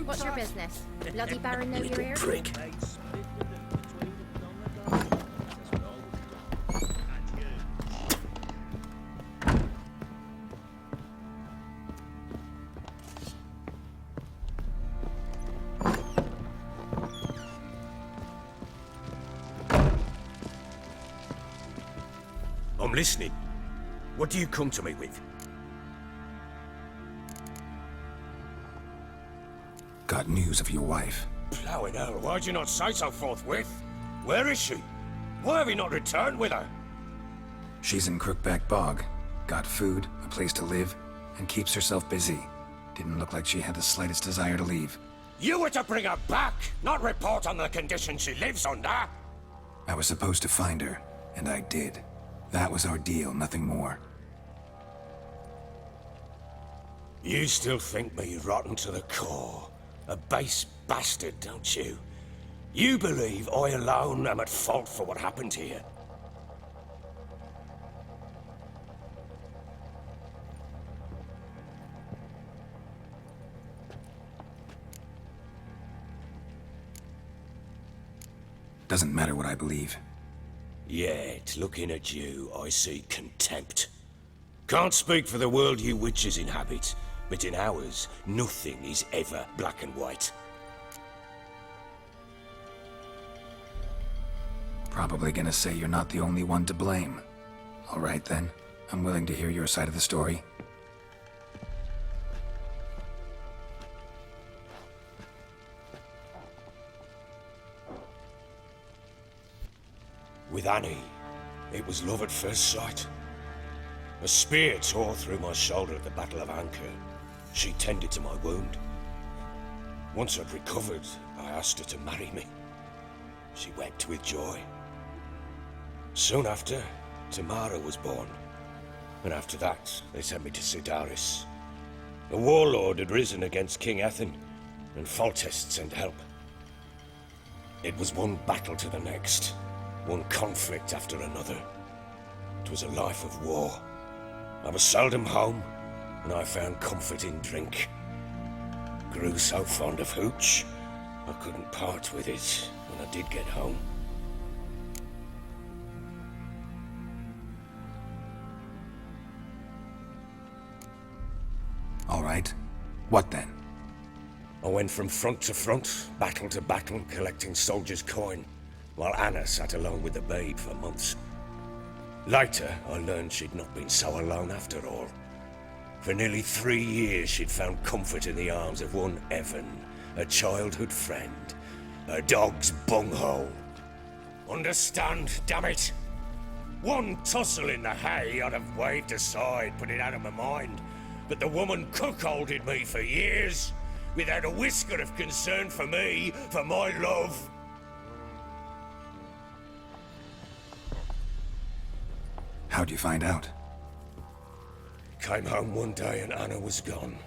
What's your business? Bloody Baron know you're here? Prick. I'm listening. What do you come to me with? Got news of your wife. Plowing hell, why'd you not say so forthwith? Where is she? Why have you not returned with her? She's in Crookback Bog. Got food, a place to live, and keeps herself busy. Didn't look like she had the slightest desire to leave. You were to bring her back, not report on the conditions she lives under. I was supposed to find her, and I did. That was our deal, nothing more. You still think me rotten to the core. A base bastard, don't you? You believe I alone am at fault for what happened here. Doesn't matter what I believe. Yet, looking at you, I see contempt. Can't speak for the world you witches inhabit, but in ours, nothing is ever black and white. Probably gonna say you're not the only one to blame. All right then, I'm willing to hear your side of the story. With Annie, it was love at first sight. A spear tore through my shoulder at the Battle of Anchor. She tended to my wound. Once I'd recovered, I asked her to marry me. She wept with joy. Soon after, Tamara was born. And after that, they sent me to Sidaris. A warlord had risen against King Ethan, and Foltest sent help. It was one battle to the next, one conflict after another. It was a life of war. I was seldom home, and I found comfort in drink. Grew so fond of hooch, I couldn't part with it when I did get home. All right. What then? I went from front to front, battle to battle, collecting soldiers' coin, while Anna sat alone with the babe for months. Later, I learned she'd not been so alone after all. For nearly 3 years, she'd found comfort in the arms of one Evan, a childhood friend, a dog's bunghole. Understand, damn it? One tussle in the hay I'd have waved aside, put it out of my mind, but the woman cuckolded me for years, without a whisker of concern for me, for my love. How'd you find out? Came home one day and Anna was gone.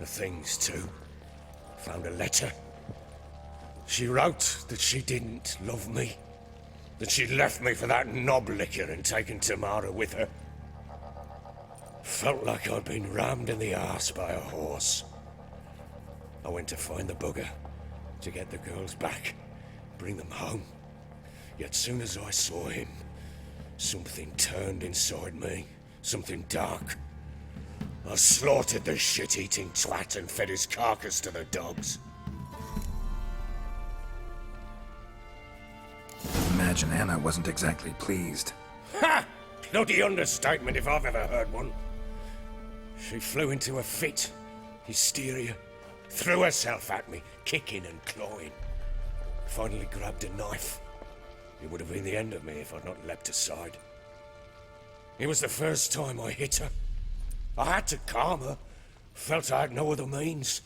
The things too. Found a letter. She wrote that she didn't love me. That she'd left me for that knob licker and taken Tamara with her. Felt like I'd been rammed in the arse by a horse. I went to find the bugger, to get the girls back, bring them home. Yet soon as I saw him, something turned inside me, something dark. I slaughtered the shit-eating twat and fed his carcass to the dogs. Imagine Anna wasn't exactly pleased. Ha! Bloody understatement if I've ever heard one. She flew into a fit, hysteria, threw herself at me, kicking and clawing. Finally grabbed a knife. It would have been the end of me if I'd not leapt aside. It was the first time I hit her. I had to calm her. Felt I had no other means.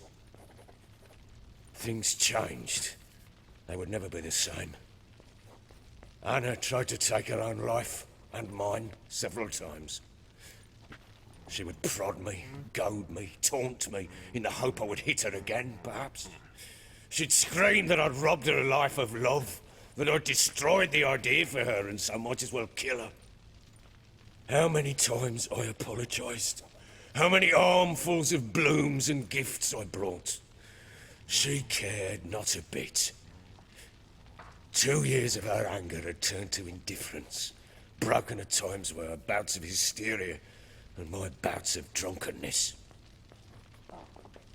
Things changed. They would never be the same. Anna tried to take her own life, and mine, several times. She would prod me, goad me, taunt me, in the hope I would hit her again, perhaps. She'd scream that I'd robbed her life of love, that I'd destroyed the idea for her and so might as well kill her. How many times I apologized. How many armfuls of blooms and gifts I brought. She cared not a bit. 2 years of her anger had turned to indifference, broken at times by her bouts of hysteria and my bouts of drunkenness.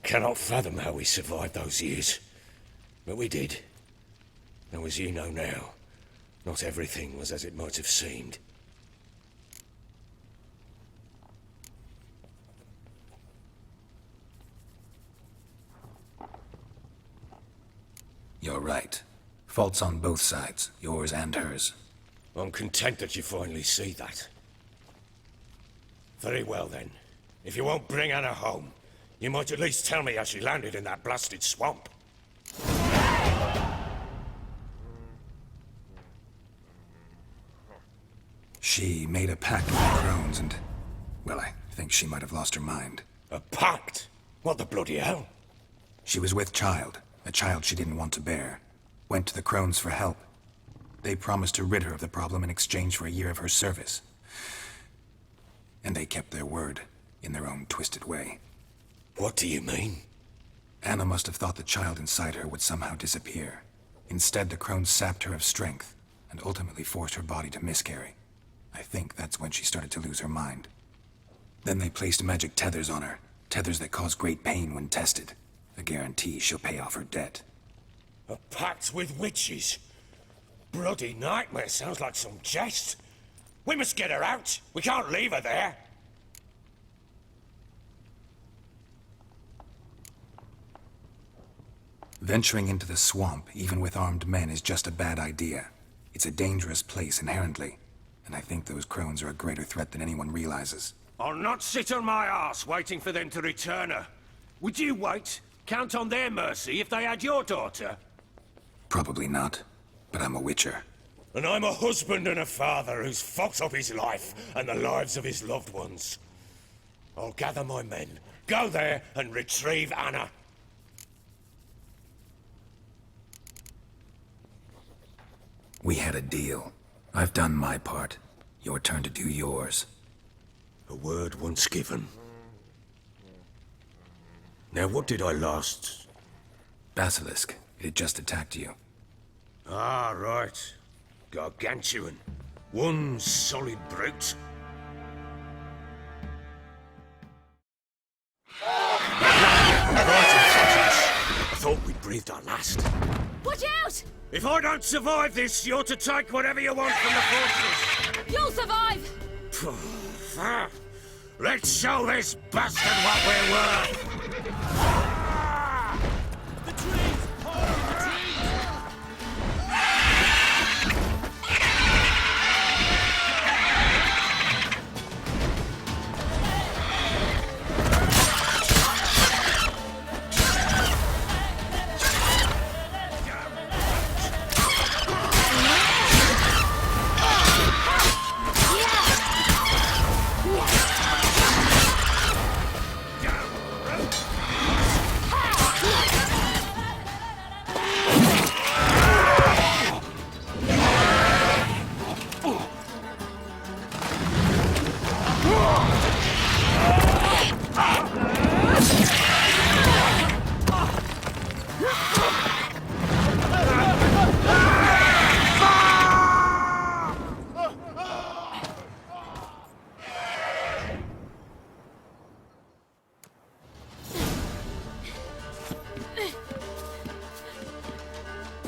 Cannot fathom how we survived those years, but we did. Though as you know now, not everything was as it might have seemed. You're right. Faults on both sides, yours and hers. I'm content that you finally see that. Very well then. If you won't bring Anna home, you might at least tell me how she landed in that blasted swamp. She made a pact with the crones and... well, I think she might have lost her mind. A pact? What the bloody hell? She was with child, a child she didn't want to bear. Went to the crones for help. They promised to rid her of the problem in exchange for a year of her service. And they kept their word, in their own twisted way. What do you mean? Anna must have thought the child inside her would somehow disappear. Instead, the crones sapped her of strength, and ultimately forced her body to miscarry. I think that's when she started to lose her mind. Then they placed magic tethers on her, tethers that cause great pain when tested. A guarantee she'll pay off her debt. A pact with witches? Bloody nightmare, sounds like some jest. We must get her out. We can't leave her there. Venturing into the swamp, even with armed men, is just a bad idea. It's a dangerous place inherently, and I think those crones are a greater threat than anyone realizes. I'll not sit on my arse waiting for them to return her. Would you wait? Count on their mercy if they had your daughter? Probably not, but I'm a witcher. And I'm a husband and a father who's fucked up his life and the lives of his loved ones. I'll gather my men, go there and retrieve Anna. We had a deal. I've done my part. Your turn to do yours. A word once given. Now what did I last... Basilisk. It had just attacked you. Ah, right. Gargantuan. One solid brute. Right in front of us. I thought we'd breathed our last. Watch out! If I don't survive this, you're to take whatever you want from the fortress. You'll survive! Let's show this bastard what we're worth. The trees! Hold the trees!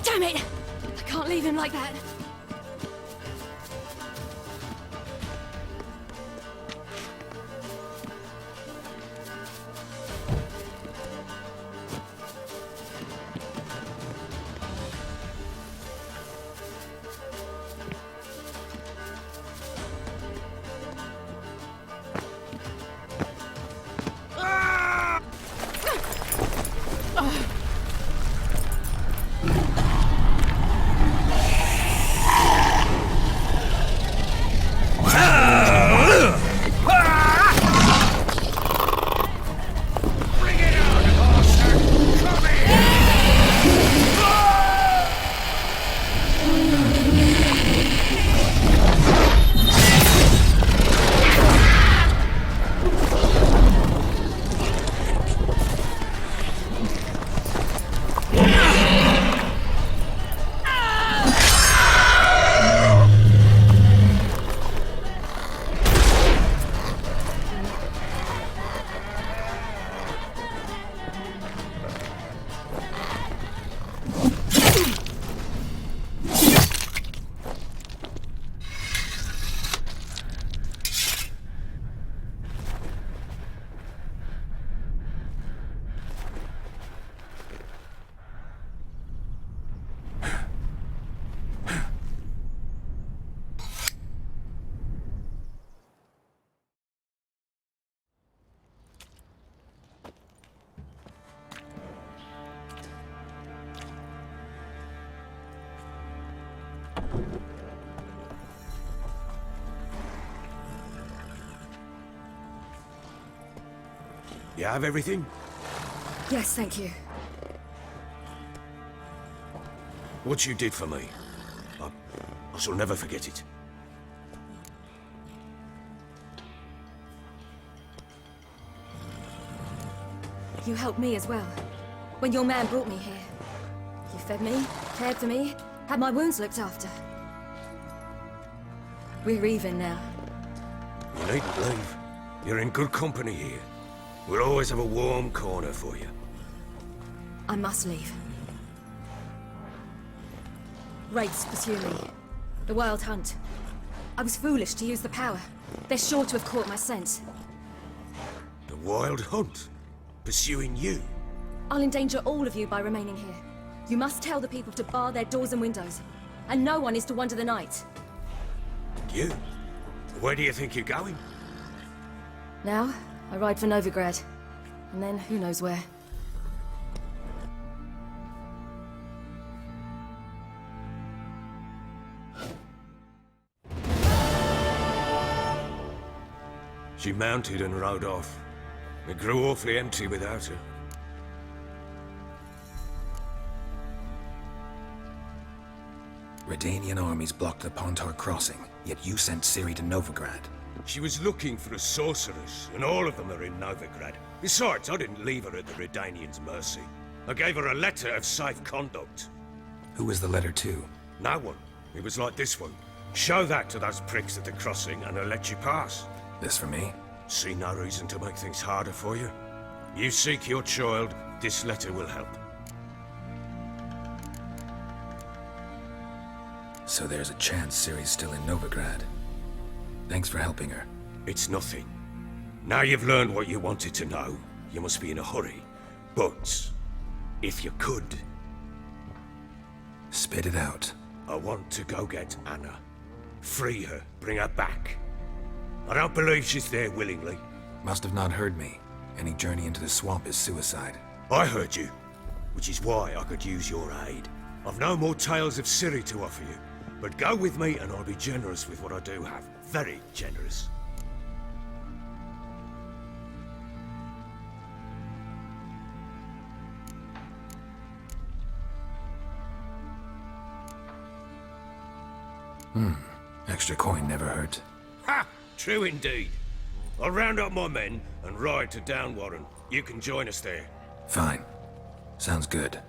Damn it! I can't leave him like that. You have everything? Yes, thank you. What you did for me, I shall never forget it. You helped me as well. When your man brought me here. You fed me, cared for me, had my wounds looked after. We're even now. You needn't leave. You're in good company here. We'll always have a warm corner for you. I must leave. Wraiths pursue me. The Wild Hunt. I was foolish to use the power. They're sure to have caught my scent. The Wild Hunt? Pursuing you? I'll endanger all of you by remaining here. You must tell the people to bar their doors and windows. And no one is to wander the night. You? Where do you think you're going? Now, I ride for Novigrad. And then who knows where. She mounted and rode off. It grew awfully empty without her. Redanian armies blocked the Pontar crossing, yet you sent Ciri to Novigrad. She was looking for a sorceress, and all of them are in Novigrad. Besides, I didn't leave her at the Redanians' mercy. I gave her a letter of safe conduct. Who was the letter to? No one. It was like this one. Show that to those pricks at the crossing, and I'll let you pass. This for me? See no reason to make things harder for you. You seek your child, this letter will help. So there's a chance Ciri's still in Novigrad. Thanks for helping her. It's nothing. Now you've learned what you wanted to know, you must be in a hurry. But, if you could... Spit it out. I want to go get Anna. Free her, bring her back. I don't believe she's there willingly. Must have not heard me. Any journey into the swamp is suicide. I heard you, which is why I could use your aid. I've no more tales of Ciri to offer you, but go with me and I'll be generous with what I do have. Very generous. Extra coin never hurt. Ha! True indeed. I'll round up my men and ride to Downwarren. You can join us there. Fine. Sounds good.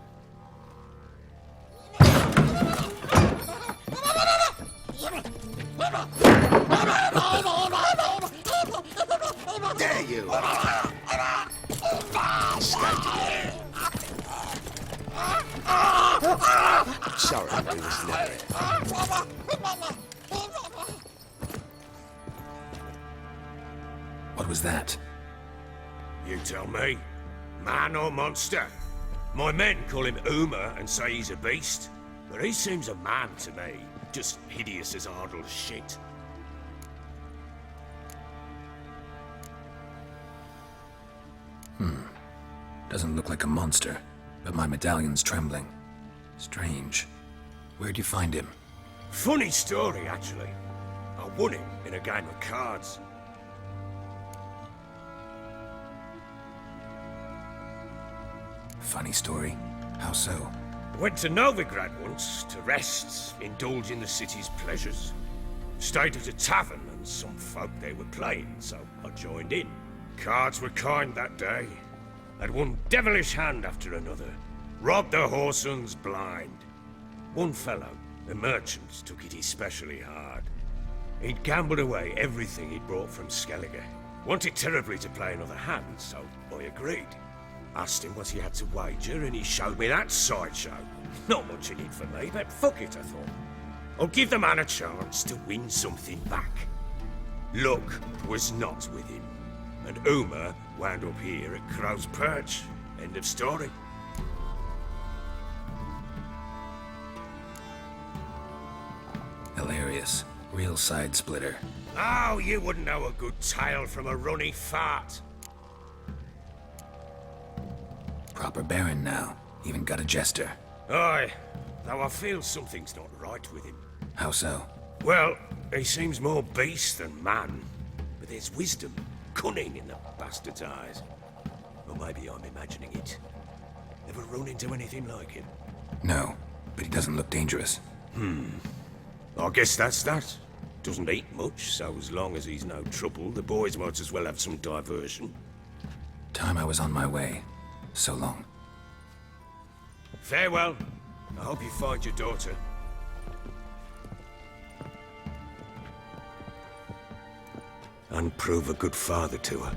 There you are. Sorry, we was late. What was that? You tell me. Man or monster? My men call him Uma and say he's a beast, but he seems a man to me. Just hideous as Ardle shit. Doesn't look like a monster, but my medallion's trembling. Strange. Where'd you find him? Funny story, actually. I won him in a game of cards. Funny story? How so? Went to Novigrad once to rest, indulge in the city's pleasures. Stayed at a tavern and some folk there were playing, so I joined in. Cards were kind that day. Had one devilish hand after another. Robbed the whoresons blind. One fellow, a merchant, took it especially hard. He'd gambled away everything he'd brought from Skellige. Wanted terribly to play another hand, so I agreed. Asked him what he had to wager, and he showed me that sideshow. Not much in it for me, but fuck it, I thought. I'll give the man a chance to win something back. Luck was not with him, and Uma wound up here at Crow's Perch. End of story. Hilarious. Real side splitter. Oh, you wouldn't know a good tale from a runny fart. Proper baron now. Even got a jester. Aye, though I feel something's not right with him. How so? Well, he seems more beast than man. But there's wisdom, cunning in the bastard's eyes. maybe I'm imagining it. Ever run into anything like him? No, but he doesn't look dangerous. I guess that's that. Doesn't eat much, so as long as he's no trouble, the boys might as well have some diversion. Time I was on my way. So long. Farewell. I hope you find your daughter. And prove a good father to her.